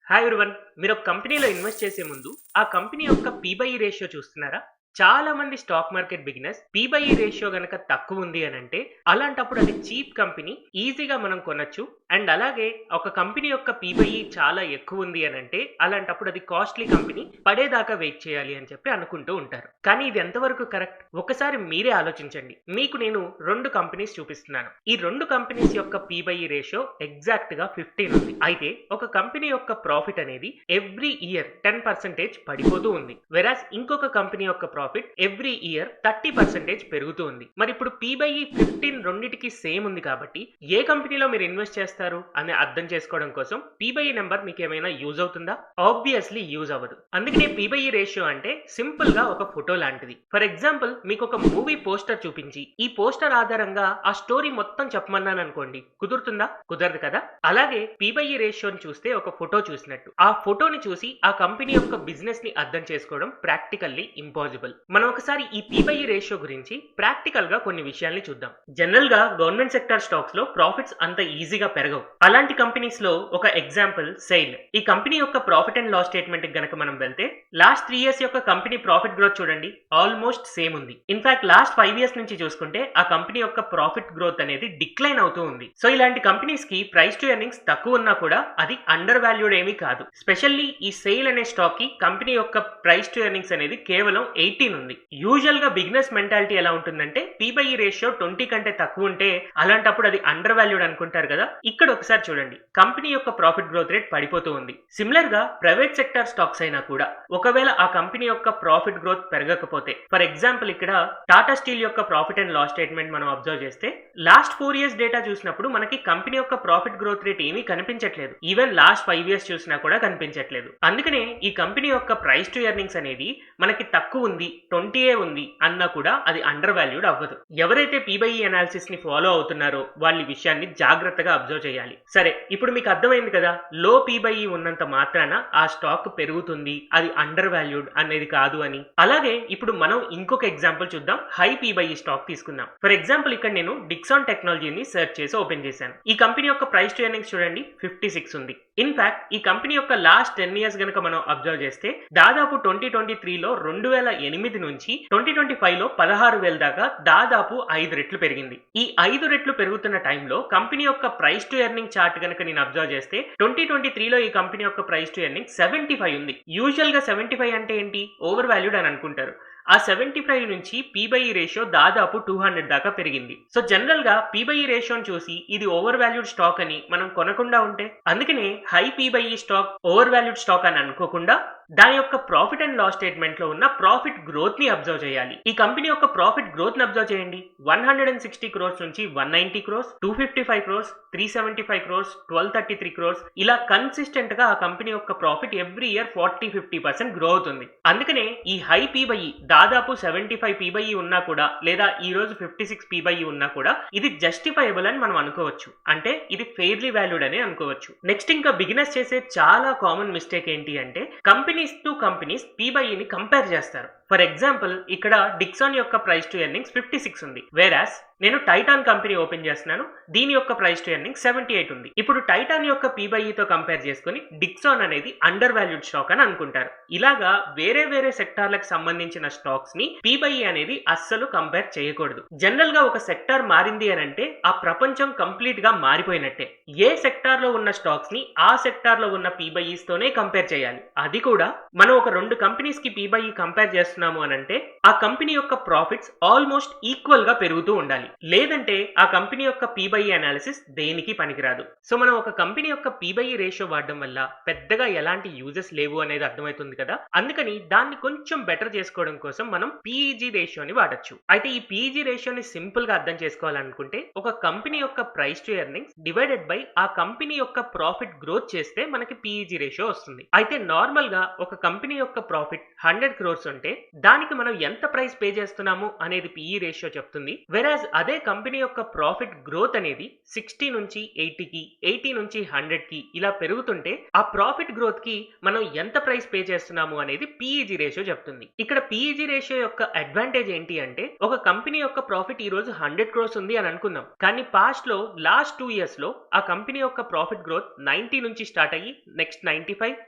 Hi everyone. మీరు ఒక కంపెనీలో ఇన్వెస్ట్ చేసే ముందు ఆ కంపెనీ యొక్క పీ/ఈ రేషియో చూస్తున్నారా? చాలా మంది స్టాక్ మార్కెట్ బిగినర్స్ పీ/ఈ రేషియో గనక తక్కువ ఉంది అని అంటే అలాంటప్పుడు అది చీప్ కంపెనీ, ఈజీగా మనం కొనొచ్చు. అండ్ అలాగే ఒక కంపెనీ యొక్క పీ/ఈ చాలా ఎక్కువ ఉంది అని అంటే అలాంటప్పుడు అది కాస్ట్లీ కంపెనీ, పడేదాకా వెయిట్ చేయాలి అని చెప్పి అనుకుంటూ ఉంటారు. కానీ ఇది ఎంతవరకు కరెక్ట్? ఒకసారి మీరే ఆలోచించండి. మీకు నేను 2 కంపెనీస్ చూపిస్తున్నాను. ఈ 2 కంపెనీస్ యొక్క పీ/ఈ రేషియో ఎగ్జాక్ట్ గా 15 ఉంది. అయితే ఒక కంపెనీ యొక్క ప్రాఫిట్ అనేది ఎవ్రీ ఇయర్ 10% పడిపోతూ ఉంది. వెరాస్ ఇంకొక కంపెనీ యొక్క ప్రాఫిట్ ఎవ్రీ ఇయర్ 30% పెరుగుతూ ఉంది. మరి ఇప్పుడు పీ/ఈ 15 రెండిటికి సేమ్ ఉంది కాబట్టి ఏ కంపెనీలో మీరు ఇన్వెస్ట్ చేస్తారు అని అర్థం చేసుకోవడం కోసం పీ/ఈ నెంబర్ మీకు ఏమైనా యూజ్ అవుతుందా? ఆబ్వియస్లీ యూజ్ అవ్వదు. అందుకనే పీ/ఈ రేషియో అంటే సింపుల్ గా ఒక ఫోటో లాంటిది. ఫర్ ఎగ్జాంపుల్ మీకు ఒక మూవీ పోస్టర్ చూపించి ఈ పోస్టర్ ఆధారంగా ఆ స్టోరీ మొత్తం చెప్పమన్నాను అనుకోండి, కుదురుతుందా? కుదరదు కదా. అలాగే పీ/ఈ రేషియోని చూస్తే ఒక ఫోటో చూసినట్టు. ఆ ఫోటోని చూసి ఆ కంపెనీ యొక్క బిజినెస్ ని అర్థం చేసుకోవడం ప్రాక్టికల్లీ ఇంపాసిబుల్. మనం ఒకసారి ఈ పీ/ఈ రేషియో గురించి ప్రాక్టికల్ గా కొన్ని విషయాల్ని చూద్దాం. జనరల్ గా గవర్నమెంట్ సెక్టర్ స్టాక్స్ లో ప్రాఫిట్స్ అంత ఈజీగా పెరగవు. అలాంటి కంపెనీస్ లో ఒక ఎగ్జాంపుల్ సెయిల్. ఈ కంపెనీ యొక్క ప్రాఫిట్ అండ్ లాస్ స్టేట్మెంట్ గనక మనం వెళ్తే లాస్ట్ 3 ఇయర్స్ యొక్క కంపెనీ ప్రాఫిట్ గ్రోత్ చూడండి, ఆల్మోస్ట్ సేమ్ ఉంది. ఇన్ఫాక్ట్ లాస్ట్ 5 ఇయర్స్ నుంచి చూసుకుంటే ఆ కంపెనీ యొక్క ప్రాఫిట్ గ్రోత్ అనేది డిక్లైన్ అవుతూ ఉంది. సో ఇలాంటి కంపెనీస్ కి ప్రైస్ టు ఎర్నింగ్స్ తక్కువ ఉన్నా కూడా అది అండర్ వాల్యూడ్ ఏమీ కాదు. స్పెషల్లీ ఈ సెయిల్ అనే స్టాక్ కి కంపెనీ యొక్క ప్రైస్ టు ఎర్నింగ్స్ అనేది కేవలం 18 ఉంది. యూజువల్ గా బిజినెస్ మెంటాలిటీ ఎలా ఉంటుందంటే పీ/ఈ రేషియో 20 కంటే తక్కువ ఉంటే అలాంటప్పుడు అది అండర్ వాల్యూడ్ అనుకుంటారు కదా. ఇక్కడ ఒకసారి చూడండి, కంపెనీ యొక్క ప్రాఫిట్ గ్రోత్ రేట్ పడిపోతూ ఉంది. సిమిలర్ గా ప్రైవేట్ సెక్టర్ స్టాక్స్ అయినా కూడా ఒకవేళ ఆ కంపెనీ యొక్క ప్రాఫిట్ గ్రోత్ పెరగకపోతే, ఫర్ ఎగ్జాంపుల్ ఇక్కడ టాటా స్టీల్ యొక్క ప్రాఫిట్ అండ్ లాస్ స్టేట్మెంట్ మనం అబ్జర్వ్ చేస్తే లాస్ట్ 4 ఇయర్స్ డేటా చూసినప్పుడు మనకి కంపెనీ యొక్క ప్రాఫిట్ గ్రోత్ రేట్ ఏమీ కనిపించట్లేదు. ఈవెన్ లాస్ట్ 5 ఇయర్స్ చూసినా కూడా కనిపించట్లేదు. అందుకనే ఈ కంపెనీ యొక్క ప్రైస్ టు ఎర్నింగ్స్ అనేది మనకి తక్కువ ఉంది, 20 ఉంది అన్నా కూడా అది అండర్ వాల్యూడ్ అవ్వదు. ఎవరైతే పీ/ఈ అనాలిసిస్ ని ఫాలో అవుతున్నారో వాళ్ళ విషయాన్ని జాగ్రత్తగా అబ్జర్వ్ చేయాలి. సరే, ఇప్పుడు మీకు అర్థమైంది కదా, లో పీ/ఈ ఉన్నంత మాత్రాన ఆ స్టాక్ పెరుగుతుంది, అది అండర్ వాల్యూడ్ అనేది కాదు అని. అలాగే ఇప్పుడు మనం ఇంకొక ఎగ్జాంపుల్ చూద్దాం. హై పీ/ఈ స్టాక్ తీసుకుందాం. ఫర్ ఎగ్జాంపుల్ ఇక్కడ నేను డిక్సాన్ టెక్నాలజీని సెర్చ్ చేసి ఓపెన్ చేశాను. ఈ కంపెనీ యొక్క ప్రైస్ టు ఎర్నింగ్స్ చూడండి 56 ఉంది. ఇన్ఫాక్ట్ ఈ కంపెనీ యొక్క లాస్ట్ 10 ఇయర్స్ గనక మనం అబ్జర్వ్ చేస్తే దాదాపు 2023లో 2008 నుంచి 2025లో 16,000 దాకా దాదాపు 5 రెట్లు పెరిగింది. ఈ 5 రెట్లు పెరుగుతున్న టైంలో కంపెనీ యొక్క ప్రైస్ టు ఎర్నింగ్ చార్ట్ గనక నేను అబ్జర్వ్ చేస్తే 2023లో ఈ కంపెనీ యొక్క ప్రైస్ టు ఎర్నింగ్ 75 ఉంది. యూజువల్ గా 75 అంటే ఏంటి? ఓవర్ వాల్యూడ్ అని అనుకుంటారు. ఆ 75 నుంచి పీ/ఈ రేషియో దాదాపు 200 దాకా పెరిగింది. సో జనరల్ గా పీ/ఈ రేషియోని చూసి ఇది ఓవర్ వాల్యూడ్ స్టాక్ అని మనం కొనకుండా ఉంటే, అందుకనే high P E stock overvalued stock అని అనుకోకుండా దాని యొక్క ప్రాఫిట్ అండ్ లాస్ స్టేట్మెంట్ లో ఉన్న ప్రాఫిట్ గ్రోత్ ని అబ్జర్వ్ చేయాలి. ఈ కంపెనీ యొక్క ప్రాఫిట్ గ్రోత్ ని అబ్జర్వ్ చేయండి. 160 crores నుంచి 190 crores, 255 crores, 375 crores, 1233 crores ఇలా కన్సిస్టెంట్ గా ఆ కంపెనీ యొక్క ప్రాఫిట్ ఎవ్రీ ఇయర్ 40-50% గ్రో అవుతుంది. అందుకనే ఈ హై పీ/ఈ దాదాపు 75 పీ/ఈ ఉన్నా కూడా, లేదా ఈ రోజు 56 పీ/ఈ ఉన్నా కూడా ఇది జస్టిఫైబుల్ అని మనం అనుకోవచ్చు. అంటే ఇది ఫెయిర్లీ వాల్యూడ్ అని అనుకోవచ్చు. నెక్స్ట్ ఇంకా బిగినర్స్ చేసే చాలా కామన్ మిస్టేక్ ఏంటి అంటే కంపెనీస్ టు కంపెనీస్ పీ/ఈని కంపేర్ చేస్తారు. ఫర్ ఎగ్జాంపుల్ ఇక్కడ డిక్సాన్ యొక్క ప్రైస్ టు ఎర్నింగ్స్ 56 ఉంది. వేరాస్ నేను టైటాన్ కంపెనీ ఓపెన్ చేస్తున్నాను, దీని యొక్క ప్రైస్ టు ఎర్నింగ్ 78 ఉంది. ఇప్పుడు టైటాన్ యొక్క పీ/ఈతో కంపేర్ చేసుకుని డిక్సాన్ అనేది అండర్ వాల్యూడ్ స్టాక్ అని అనుకుంటారు. ఇలాగా వేరే వేరే సెక్టార్లకు సంబంధించిన స్టాక్స్ ని పీ/ఈ అనేది అస్సలు కంపేర్ చేయకూడదు. జనరల్ గా ఒక సెక్టార్ మారింది అని అంటే ఆ ప్రపంచం కంప్లీట్ గా మారిపోయినట్టే. ఏ సెక్టార్ లో ఉన్న స్టాక్స్ ని ఆ సెక్టార్ లో ఉన్న పీ/ఈస్ తోనే కంపేర్ చేయాలి. అది కూడా మనం ఒక 2 కంపెనీస్ కి పీ/ఈ కంపేర్ చేస్తున్నాము అని అంటే ఆ కంపెనీ యొక్క ప్రాఫిట్స్ ఆల్మోస్ట్ ఈక్వల్ గా పెరుగుతూ ఉండాలి. లేదంటే ఆ కంపెనీ యొక్క పీ/ఈ అనాలిసిస్ దేనికి పనికిరాదు. సో మనం ఒక కంపెనీ యొక్క పీ/ఈ రేషియో వాడడం వల్ల పెద్దగా ఎలాంటి యూజెస్ లేవు అనేది అర్థమవుతుంది కదా. అందుకని దాన్ని కొంచెం బెటర్ చేసుకోవడం కోసం మనం పీఈజీ రేషియోని వాడచ్చు. అయితే ఈ పీఈజీ రేషియోని సింపుల్ గా అర్థం చేసుకోవాలనుకుంటే ఒక కంపెనీ యొక్క price to earnings divided by ఆ కంపెనీ యొక్క ప్రాఫిట్ గ్రోత్ చేస్తే మనకి పీఈజీ రేషియో వస్తుంది. అయితే నార్మల్ గా ఒక కంపెనీ యొక్క ప్రాఫిట్ 100 crores ఉంటే దానికి మనం ఎంత ప్రైస్ పే చేస్తున్నాము అనేది పిఈ రేషియో చెప్తుంది. వెరాజ్ అదే కంపెనీ యొక్క ప్రాఫిట్ గ్రోత్ అనేది 60 నుంచి 80కి 80 నుంచి 100కి ఇలా పెరుగుతుంటే ఆ ప్రాఫిట్ గ్రోత్ కి మనం ఎంత ప్రైస్ పే చేస్తున్నాము అనేది పిఈజీ రేషియో చెప్తుంది. ఇక్కడ పిఈజీ రేషియో యొక్క అడ్వాంటేజ్ ఏంటి అంటే ఒక కంపెనీ యొక్క ప్రాఫిట్ ఈ రోజు 100 crores ఉంది అని అనుకుందాం, కానీ పాస్ట్ లో లాస్ట్ 2 years లో ఆ కంపెనీ యొక్క ప్రాఫిట్ గ్రోత్ 90 నుంచి స్టార్ట్ అయ్యి నెక్స్ట్ 95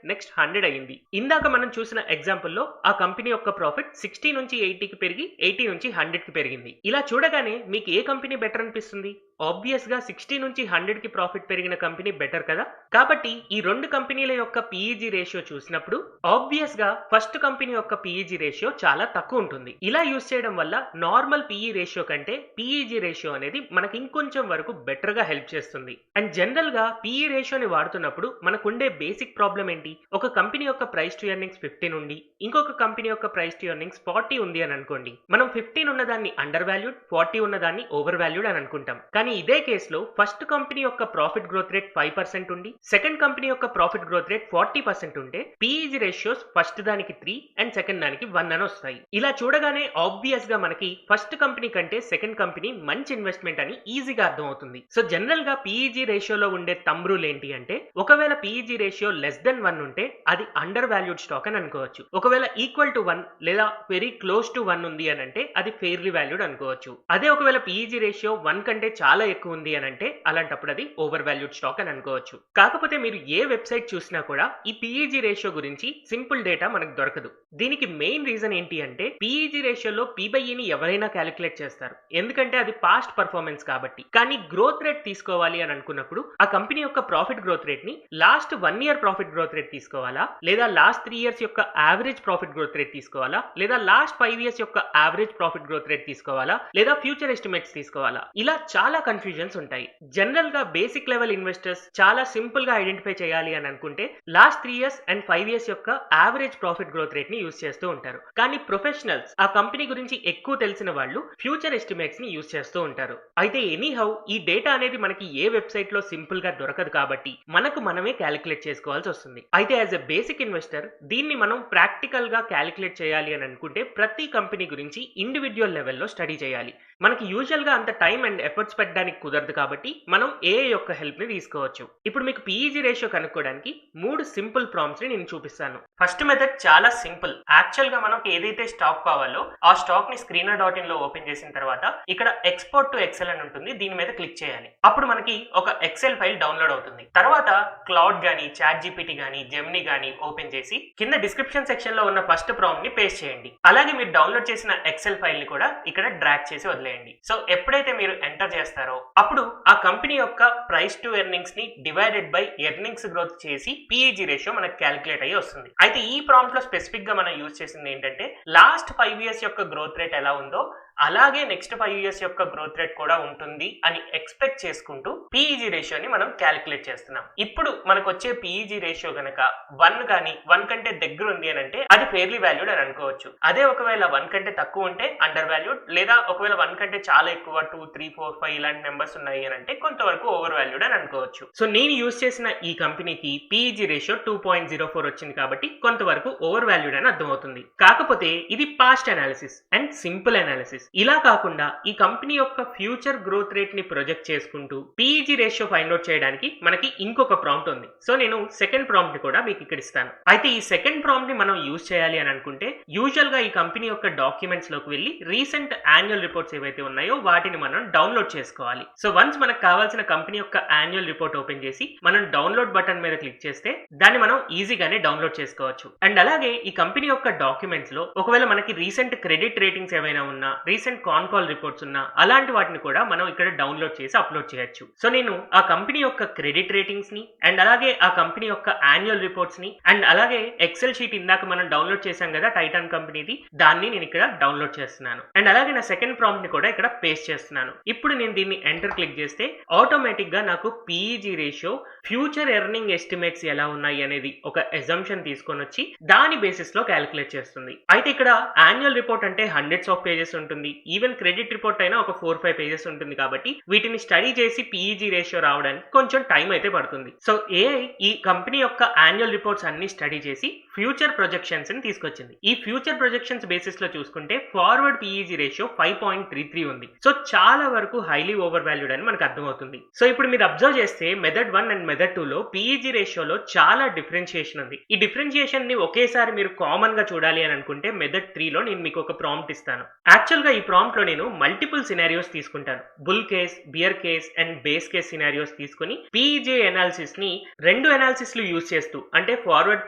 నెక్స్ట్ 100 అయ్యింది. ఇందాక మనం చూసిన ఎగ్జాంపుల్ లో ఆ కంపెనీ యొక్క ప్రాఫిట్ 60 నుంచి 80కి పెరిగి 80 నుంచి 100కి పెరిగింది. ఇలా చూడగానే మీకు ఏ కంపెనీ బెటర్ అనిపిస్తుంది? ఆబ్వియస్ గా 60 నుంచి 100కి ప్రాఫిట్ పెరిగిన కంపెనీ బెటర్ కదా. కాబట్టి ఈ రెండు కంపెనీల యొక్క పిఈజీ రేషియో చూసినప్పుడు ఆబ్వియస్ గా ఫస్ట్ కంపెనీ యొక్క పిఈజీ రేషియో చాలా తక్కువ ఉంటుంది. ఇలా యూస్ చేయడం వల్ల నార్మల్ పిఈ రేషియో కంటే పిఈజీ రేషియో అనేది మనకి ఇంకొంచెం వరకు బెటర్ గా హెల్ప్ చేస్తుంది. అండ్ జనరల్ గా పిఈ రేషియోని వాడుతున్నప్పుడు మనకుండే బేసిక్ ప్రాబ్లం ఏంటి? ఒక కంపెనీ యొక్క ప్రైస్ టు ఎర్నింగ్స్ 15 ఉండి ఇంకొక కంపెనీ యొక్క ప్రైస్ టు ఎర్నింగ్స్ 40 ఉంది అని అనుకోండి. మనం 15 ఉన్నదాన్ని అండర్ వాల్యూడ్, 40 ఉన్నదాన్ని ఓవర్ వాల్యూడ్ అని అనుకుంటాం. కానీ ఇదే కేసులో ఫస్ట్ కంపెనీ యొక్క ప్రాఫిట్ గ్రోత్ రేట్ 5% ఉండి సెకండ్ కంపెనీ యొక్క ప్రాఫిట్ గ్రోత్ రేట్ 40% ఉంటే పిఈజీ రేషియోస్ ఫస్ట్ దానికి 3 అండ్ సెకండ్ దానికి 1 అని వస్తాయి. ఇలా చూడగానే ఆబ్వియస్ గా మనకి ఫస్ట్ కంపెనీ కంటే సెకండ్ కంపెనీ మంచి ఇన్వెస్ట్మెంట్ అని ఈజీగా అర్థం అవుతుంది. సో జనరల్ గా పిఈజీ రేషియోలో ఉండే థంబ్ రూల్ ఏంటి అంటే ఒకవేళ పిఈజీ రేషియో లెస్ దెన్ 1 ఉంటే అది అండర్ వాల్యూడ్ స్టాక్ అని అనుకోవచ్చు. ఒకవేళ ఈక్వల్ టు 1 లేదా వెరీ క్లోజ్ టు 1 ఉంది అని అంటే అది ఫెయిర్లీ వాల్యూడ్ అనుకోవచ్చు. అదే ఒకవేళ పిఈజీ రేషియో 1 కంటే చాలా ఎక్కువ ఉంది అని అంటే అలాంటప్పుడు అది ఓవర్ వాల్యూడ్ స్టాక్ అని అనుకోవచ్చు. కాకపోతే మీరు ఏ వెబ్సైట్ చూసినా కూడా ఈ పిఈజీ రేషియో గురించి సింపుల్ డేటా మనకు దొరకదు. దీనికి మెయిన్ రీజన్ ఏంటి అంటే పిఈజీ రేషియోలో పీబైఈని ఎవరైనా క్యాలిక్యులేట్ చేస్తారు, ఎందుకంటే అది పాస్ట్ పర్ఫార్మెన్స్ కాబట్టి. కానీ గ్రోత్ రేట్ తీసుకోవాలి అని అనుకున్నప్పుడు ఆ కంపెనీ యొక్క ప్రాఫిట్ గ్రోత్ రేట్ ని last 1 year profit growth rate తీసుకోవాలా, లేదా లాస్ట్ 3 years యొక్క యావరేజ్ ప్రాఫిట్ గ్రోత్ రేట్ తీసుకోవాలా, లేదా లాస్ట్ 5 years యొక్క యావరేజ్ ప్రాఫిట్ గ్రోత్ రేట్ తీసుకోవాలా, లేదా ఫ్యూచర్ ఎస్టిమేట్స్ తీసుకోవాలా, ఇలా చాలా కన్ఫ్యూజన్స్ ఉంటాయి. జనరల్ గా బేసిక్ లెవెల్ ఇన్వెస్టర్స్ చాలా సింపుల్ గా ఐడెంటిఫై చేయాలి అని అనుకుంటే లాస్ట్ 3 years అండ్ 5 years యొక్క యావరేజ్ ప్రాఫిట్ గ్రోత్ రేట్ ని యూస్ చేస్తూ ఉంటారు. కానీ ప్రొఫెషనల్స్ ఆ కంపెనీ గురించి ఎక్కువ తెలిసిన వాళ్ళు ఫ్యూచర్ ఎస్టిమేట్స్ ని యూస్ చేస్తూ ఉంటారు. అయితే ఎనీహౌ ఈ డేటా అనేది మనకి ఏ వెబ్సైట్ లో సింపుల్ గా దొరకదు కాబట్టి మనకు మనమే క్యాలిక్యులేట్ చేసుకోవాల్సి వస్తుంది. అయితే యాజ్ ఎ బేసిక్ ఇన్వెస్టర్ దీన్ని మనం ప్రాక్టికల్ గా క్యాలిక్యులేట్ చేయాలి అని అనుకుంటే ప్రతి కంపెనీ గురించి ఇండివిడ్యువల్ లెవెల్లో స్టడీ చేయాలి. మనకి యూజువల్ గా అంత టైం అండ్ ఎఫర్ట్స్ పెట్టడానికి కుదరదు కాబట్టి మనం ఏఐ యొక్క హెల్ప్ ని తీసుకోవచ్చు. ఇప్పుడు మీకు పిఈజీ రేషియో కనుక్కోవడానికి 3 సింపుల్ ప్రాంప్ట్స్ ని నేను చూపిస్తాను. ఫస్ట్ మెథడ్ చాలా సింపుల్. యాక్చువల్ గా మనకు ఏదైతే స్టాక్ కావాలో ఆ స్టాక్ ని screener.in లో ఓపెన్ చేసిన తర్వాత ఇక్కడ ఎక్స్పోర్ట్ టు ఎక్సెల్ అని ఉంటుంది, దీని మీద క్లిక్ చేయాలి. అప్పుడు మనకి ఒక ఎక్సెల్ ఫైల్ డౌన్లోడ్ అవుతుంది. తర్వాత క్లౌడ్ గానీ, చాట్ జీపీటీ గానీ, జెమినీ గానీ ఓపెన్ చేసి కింద డిస్క్రిప్షన్ సెక్షన్ లో ఉన్న ఫస్ట్ ప్రాంప్ట్ ని పేస్ట్ చేయండి. అలాగే మీరు డౌన్లోడ్ చేసిన ఎక్సెల్ ఫైల్ ని కూడా ఇక్కడ డ్రాగ్ చేసి వదిలేయండి. సో ఎప్పుడైతే మీరు ఎంటర్ చేస్తారో అప్పుడు ఆ కంపెనీ యొక్క ప్రైస్ టు ఎర్నింగ్స్ ని డివైడెడ్ బై ఎర్నింగ్స్ గ్రోత్ చేసి పిఈజీ రేషియో మనకు క్యాలిక్యులేట్ అయ్యి వస్తుంది. అయితే ఈ ప్రాంప్ట్ లో స్పెసిఫిక్ గా మనం యూజ్ చేసింది ఏంటంటే లాస్ట్ 5 years యొక్క గ్రోత్ రేట్ ఎలా ఉందో అలాగే నెక్స్ట్ 5 years యొక్క గ్రోత్ రేట్ కూడా ఉంటుంది అని ఎక్స్పెక్ట్ చేసుకుంటూ పిఈజీ రేషియోని మనం క్యాలిక్యులేట్ చేస్తున్నాం. ఇప్పుడు మనకు వచ్చే పిఈజీ రేషియో గనక 1 కానీ 1 కంటే దగ్గర ఉంది అని అంటే అది ఫెయిర్లీ వాల్యూడ్ అని అనుకోవచ్చు. అదే ఒకవేళ 1 కంటే తక్కువ ఉంటే అండర్ వాల్యూడ్, లేదా ఒకవేళ 1 కంటే చాలా ఎక్కువ 2, 3, 4, 5 ఇలాంటి నెంబర్స్ ఉన్నాయి అని అంటే కొంతవరకు ఓవర్ వాల్యూడ్ అని అనుకోవచ్చు. సో నేను యూజ్ చేసిన ఈ కంపెనీకి పిఈజీ రేషియో 2.04 వచ్చింది కాబట్టి కొంతవరకు ఓవర్ వాల్యూడ్ అని అర్థమవుతుంది. కాకపోతే ఇది past analysis and simple analysis. ఇలా కాకుండా ఈ కంపెనీ యొక్క ఫ్యూచర్ గ్రోత్ రేట్ ని ప్రొజెక్ట్ చేసుకుంటూ పిఈజీ రేషియో ఫైండ్ అవుట్ చేయడానికి మనకి ఇంకొక ప్రాంప్ట్ ఉంది. సో నేను సెకండ్ ప్రాంప్ట్ ని కూడా మీకు ఇక్కడ ఇస్తాను. అయితే ఈ సెకండ్ ప్రాంప్ట్ ని మనం యూజ్ చేయాలి అని అనుకుంటే యూజువల్ గా ఈ కంపెనీ యొక్క డాక్యుమెంట్స్ లోకి వెళ్ళి రీసెంట్ యాన్యువల్ రిపోర్ట్స్ ఏవైతే ఉన్నాయో వాటిని మనం డౌన్లోడ్ చేసుకోవాలి. సో వన్స్ మనకు కావాల్సిన కంపెనీ యొక్క యాన్యువల్ రిపోర్ట్ ఓపెన్ చేసి మనం డౌన్లోడ్ బటన్ మీద క్లిక్ చేస్తే దాన్ని మనం ఈజీగానే డౌన్లోడ్ చేసుకోవచ్చు. అండ్ అలాగే ఈ కంపెనీ యొక్క డాక్యుమెంట్స్ లో ఒకవేళ మనకి రీసెంట్ క్రెడిట్ రేటింగ్స్ ఏమైనా ఉన్నా, రీసెంట్ కాన్ కాల్ రిపోర్ట్స్ ఉన్నా అలాంటి వాటిని కూడా మనం ఇక్కడ డౌన్లోడ్ చేసి అప్లోడ్ చేయొచ్చు. సో నేను ఆ కంపెనీ యొక్క క్రెడిట్ రేటింగ్స్ ని అండ్ అలాగే ఆ కంపెనీ యొక్క యాన్యువల్ రిపోర్ట్స్ ని అండ్ అలాగే ఎక్సెల్ షీట్ ఇందాక మనం డౌన్లోడ్ చేసాం కదా టైటాన్ కంపెనీది, దాన్ని నేను ఇక్కడ డౌన్లోడ్ చేస్తున్నాను. అండ్ అలాగే నా సెకండ్ ప్రాంప్ట్ ని కూడా ఇక్కడ పేస్ట్ చేస్తున్నాను. ఇప్పుడు నేను దీన్ని ఎంటర్ క్లిక్ చేస్తే ఆటోమేటిక్ గా నాకు పిఈజీ రేషియో ఫ్యూచర్ ఎర్నింగ్ ఎస్టిమేట్స్ ఎలా ఉన్నాయి అనేది ఒక అజంప్షన్ తీసుకొని వచ్చి దాని బేసిస్ లో క్యాలిక్యులేట్ చేస్తుంది. అయితే ఇక్కడ యాన్యువల్ రిపోర్ట్ అంటే హండ్రెడ్స్ ఆఫ్ పేజెస్ ఉంటుంది, ఈవెన్ క్రెడిట్ రిపోర్ట్ అయినా ఒక 4-5 పేజెస్ ఉంటుంది కాబట్టి వీటిని స్టడీ చేసి పిఈజీ రేషియో రావడానికి కొంచెం టైం అయితే పడుతుంది. సో ఏఐ ఈ కంపెనీ యొక్క యాన్యువల్ రిపోర్ట్స్ అన్ని స్టడీ చేసి ఫ్యూచర్ ప్రొజెక్షన్స్ ని తీసుకొచ్చింది. ఈ ఫ్యూచర్ ప్రొజెక్షన్స్ బేసిస్ లో చూసుకుంటే ఫార్వర్డ్ పీఈజీ రేషియో 5.33 ఉంది. సో చాలా వరకు హైలీ ఓవర్ వాల్యూడ్ అని మనకు అర్థమవుతుంది. సో ఇప్పుడు మీరు అబ్జర్వ్ చేస్తే మెథడ్ 1 అండ్ మెథడ్ 2 లో పీఈజీ రేషియోలో చాలా డిఫరెన్షియేషన్ ఉంది. ఈ డిఫరెన్షియేషన్ ని ఒకేసారి మీరు కామన్ గా చూడాలి అని అనుకుంటే మెథడ్ 3 లో నేను మీకు ఒక ప్రాంప్ట్ ఇస్తాను. యాక్చువల్ గా ఈ ప్రాంప్ట్ లో నేను మల్టిపుల్ సినారియోస్ తీసుకుంటాను. Bull case, bear case and base case scenarios తీసుకుని పీఈజీ అనాలిసిస్ ని రెండు అనాలిసిస్ లు యూజ్ చేస్తూ, అంటే ఫార్వర్డ్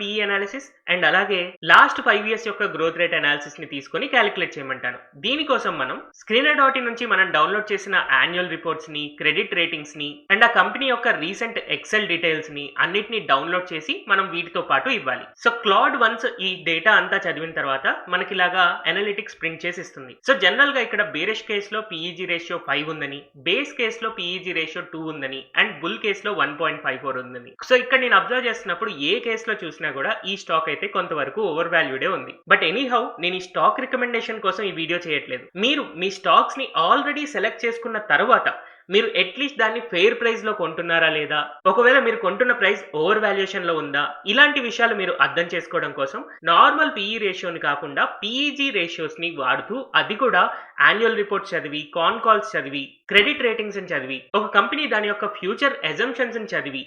పీఈ అనాలిసిస్ అండ్ అలాగే లాస్ట్ 5 years యొక్క గ్రోత్ రేట్ అనాలిసిస్ ని తీసుకొని క్యాలిక్యులేట్ చేయమంటాను. దీనికోసం మనం స్క్రీనర్.in నుంచి మనం డౌన్లోడ్ చేసిన యాన్యువల్ రిపోర్ట్స్ ని, క్రెడిట్ రేటింగ్స్ ని అండ్ ఆ కంపెనీ యొక్క రీసెంట్ ఎక్సెల్ డీటెయిల్స్ ని అన్నిటిని డౌన్లోడ్ చేసి మనం వీటితో పాటు ఇవ్వాలి. సో క్లౌడ్ వన్స్ ఈ డేటా అంతా చదివిన తర్వాత మనకి ఇలాగా అనలిటిక్స్ ప్రింట్ చేసి ఇస్తుంది. సో జనరల్ గా ఇక్కడ బేరిష్ కేస్ లో పీఈజీ రేషియో 5 ఉందని, బేస్ కేస్ లో పీఈజీ రేషియో 2 ఉందని అండ్ బుల్ కేస్ లో 1.54 ఉందని. సో ఇక్కడ నేను అబ్జర్వ్ చేస్తున్నప్పుడు ఏ కేస్ లో చూసినా కూడా ఈ స్టాక్ అయితే కొంతవరకు ఓవర్ వాల్యూడే ఉంది. బట్ ఎనీహౌ నేను ఈ స్టాక్ రికమెండేషన్ కోసం ఈ వీడియో చేయట్లేదు. మీరు మీ స్టాక్స్ ని ఆల్రెడీ సెలెక్ట్ చేసుకున్న తర్వాత మీరు అట్లీస్ట్ దాన్ని ఫెయిర్ ప్రైస్ లో కొంటున్నారా లేదా, ఒకవేళ మీరు కొంటున్న ప్రైస్ ఓవర్ వాల్యుయేషన్ లో ఉందా, ఇలాంటి విషయాలు మీరు అర్థం చేసుకోవడం కోసం నార్మల్ పీఈ రేషియోని కాకుండా పీఈజీ రేషియోస్ ని వాడుతూ, అది కూడా యాన్యువల్ రిపోర్ట్స్ చదివి, కాన్ కాల్స్ చదివి, క్రెడిట్ రేటింగ్స్ ని చదివి, ఒక కంపెనీ దాని యొక్క ఫ్యూచర్ అజంప్షన్స్ ని చదివి,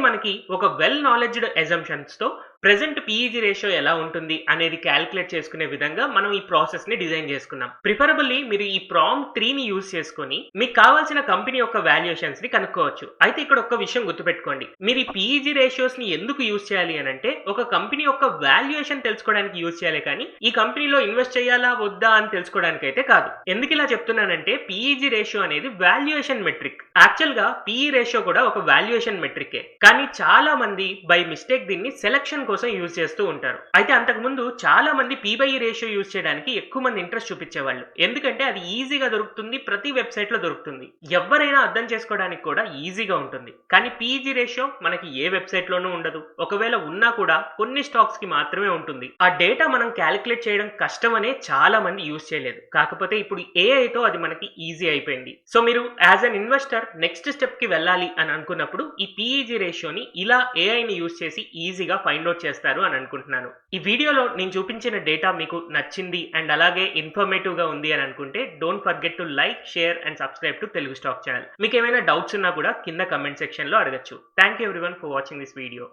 మనకి ఒక వెల్ నాలెడ్జ్డ్ అజంప్షన్స్ తో ప్రెసెంట్ పీఈజీ రేషియో ఎలా ఉంటుంది అనేది క్యాలిక్యులేట్ చేసుకునే విధంగా మనం ఈ ప్రాసెస్ ని డిజైన్ చేసుకున్నాం. ప్రిఫరబుల్లీ మీరు ఈ ప్రాంప్ట్ 3 ని యూజ్ చేసుకొని మీకు కావాల్సిన కంపెనీ యొక్క వాల్యుయేషన్స్ ని కనుక్కోవచ్చు. అయితే ఇక్కడ ఒక విషయం గుర్తుపెట్టుకోండి, మీరు ఈ పీఈజీ రేషియోస్ ని ఎందుకు యూజ్ చేయాలి అని అంటే ఒక కంపెనీ యొక్క వాల్యుయేషన్ తెలుసుకోవడానికి యూజ్ చేయాలి, కానీ ఈ కంపెనీలో ఇన్వెస్ట్ చేయాలా వద్దా అని తెలుసుకోవడానికి అయితే కాదు. ఎందుకు ఇలా చెప్తున్నానంటే పీఈజీ రేషియో అనేది వాల్యుయేషన్ మెట్రిక్. యాక్చువల్ గా పీఈ రేషియో కూడా ఒక వాల్యుయేషన్ మెట్రికే, కానీ చాలా మంది బై మిస్టేక్ దీన్ని సెలక్షన్ కోసం యూజ్ చేస్తూ ఉంటారు. అయితే అంతకు ముందు చాలా మంది పీ/ఈ రేషియో యూజ్ చేయడానికి ఎక్కువ మంది ఇంట్రెస్ట్ చూపించేవాళ్ళు. ఎందుకంటే అది ఈజీగా దొరుకుతుంది, ప్రతి వెబ్సైట్ లో దొరుకుతుంది, ఎవరైనా అర్థం చేసుకోవడానికి కూడా ఈజీగా ఉంటుంది. కానీ పీఈజీ రేషియో మనకి ఏ వెబ్సైట్ లోనూ ఉండదు, ఒకవేళ ఉన్నా కూడా కొన్ని స్టాక్స్ కి మాత్రమే ఉంటుంది. ఆ డేటా మనం క్యాలిక్యులేట్ చేయడం కష్టమనే చాలా మంది యూజ్ చేయలేదు. కాకపోతే ఇప్పుడు AI తో అది మనకి ఈజీ అయిపోయింది. సో మీరు as an investor next step కి వెళ్ళాలి అని అనుకున్నప్పుడు ఈ పీఈజీ రేషియోని ఇలా AI ని యూజ్ చేసి ఈజీగా ఫైండ్ అవుట్ చేస్తారు అని అనుకుంటున్నాను. ఈ వీడియోలో నేను చూపించిన డేటా మీకు నచ్చింది అండ్ అలాగే ఇన్ఫర్మేటివ్ గా ఉంది అని అనుకుంటే don't forget to like, share and subscribe to Telugu stock channel. మీకు ఏమైనా డౌట్స్ ఉన్నా కూడా కింద కమెంట్ సెక్షన్ లో అడగచ్చు. Thank you everyone for watching this video.